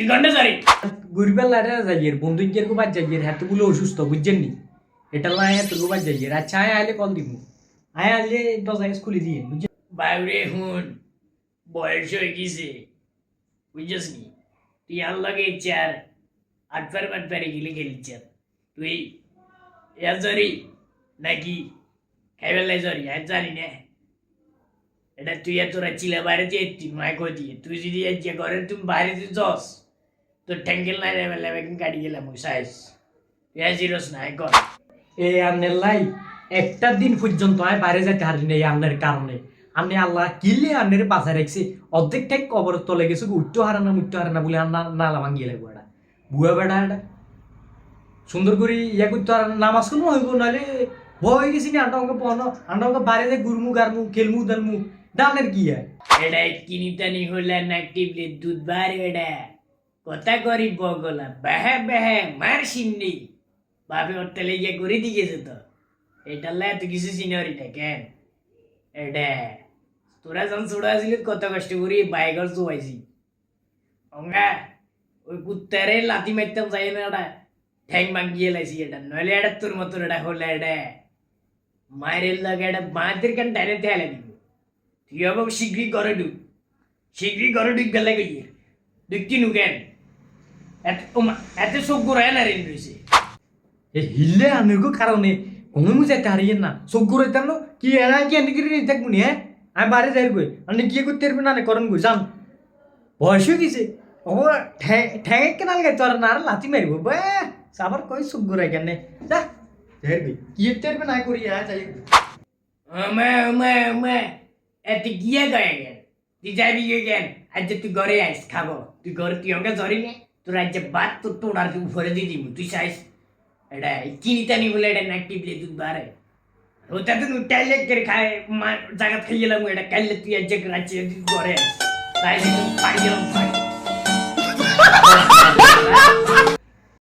তুই গন্ডে সারি গুরবেল লারে যাইয়ের বন্ধুদের কো বাজ যাইয়ের হাতে গুলো অসুস্থ বুঝছেন নি এটা লাই হাতে কো বাজ যাইয়ের আচ্ছা আইলে কল দিব আইলে দরজা খুলে দিয়ে বুঝছেন বাইরে হুন বয়স হয়ে গেছে বুঝছিস নি তুই আল্লাহকে চার আটবার গেলে খেলছে তুই এর জরি নাকি খাইবেলাই জরি আর জানি না এটা তুই আর তোরা চিলা বাইরে দিয়ে তুই মায় কই দিয়ে তুই যদি যে ঘরে তুমি বাইরে দিয়ে যাস তোর ট্যাঙ্কেল নাই লেভেল গাড়ি গেলাম সাইজ তুই জিরোস না কর এই আমনের লাই একটা দিন পর্যন্ত আয় বাইরে যেতে হারি নেই আমনের কারণে আপনি আল্লাহ কিলে আমনের বাঁচা রাখছে অর্ধেক ঠাই কবর তলে গেছে উঠতে হারে না বলে নালা ভাঙিয়ে লাগবো এটা বুয়া বেড়া এটা সুন্দর করে ইয়া করতে আর নামাজ কোনো হইব নাহলে ভয় হয়ে গেছি না আন্ডা পড়ানো আন্ডা বাইরে যে গুরমু গারমু খেলমু দালমু ডানের কি হয় এটা কিনিতানি হলে না টিপলে দুধ বাড়ে এটা কথা করি বগলা বেহে মার সিন্নি বাপে ওর তেলে গিয়ে করে দিয়েছে তো এটা লাই তো কিছু সিনিয়রি না কেন এটা তোরা যখন ছোট আসলি কত কষ্ট করি বাইকর চুয়াইছি অঙ্গা ওই কুত্তারে লাথি মারতাম যাই না এটা ঠ্যাং ভাঙিয়ে লাইছি এটা নইলে এটা তোর মতো এটা হলে এটা মায়ের লাগে এটা মায়ের কেন ডাইরে তেলে দিব তুই আবার শীঘ্রই ঘরে ঢুক গেলে গিয়ে ঢুকতি নু কেন এত চোখ ঘুরায় না রেন রয়েছে এই হিললে আমিরগো কারণে কোনো মু যেতে হারিয়ে না চোখ ঘুরাইতাম না কি এরা কি এনে করে নিতে থাকবো হ্যাঁ আমি বাইরে যাই গই আপনি কি করতে পারবেন না করেন গই যান বয়স হয়ে গেছে ও ঠ্যাঙে কেনাল গাই তোর না আর লাথি মারিব বে আবার কই চোখ ঘুরাই কেন যা যাই গই কি করতে পারবে না করি হ্যাঁ যাই মা এত গিয়ে গয়ে গেল তুই যাবি গেন আজ তুই ঘরে আইস খাবো তুই ঘরে তুই অঙ্কে ধরি নে তোর আজ বাদ তোর টোড়ার তুই উপরে দিয়ে দিব তুই চাইস এটা চিনিতানি বলে এটা না টিপলে দুধ বাড়ে ওটা তো টাইলে করে খায় জায়গা খাই গেলাম এটা কাইলে তুই আজ রাজ্যে ঘরে আইস তাই পাই গেলাম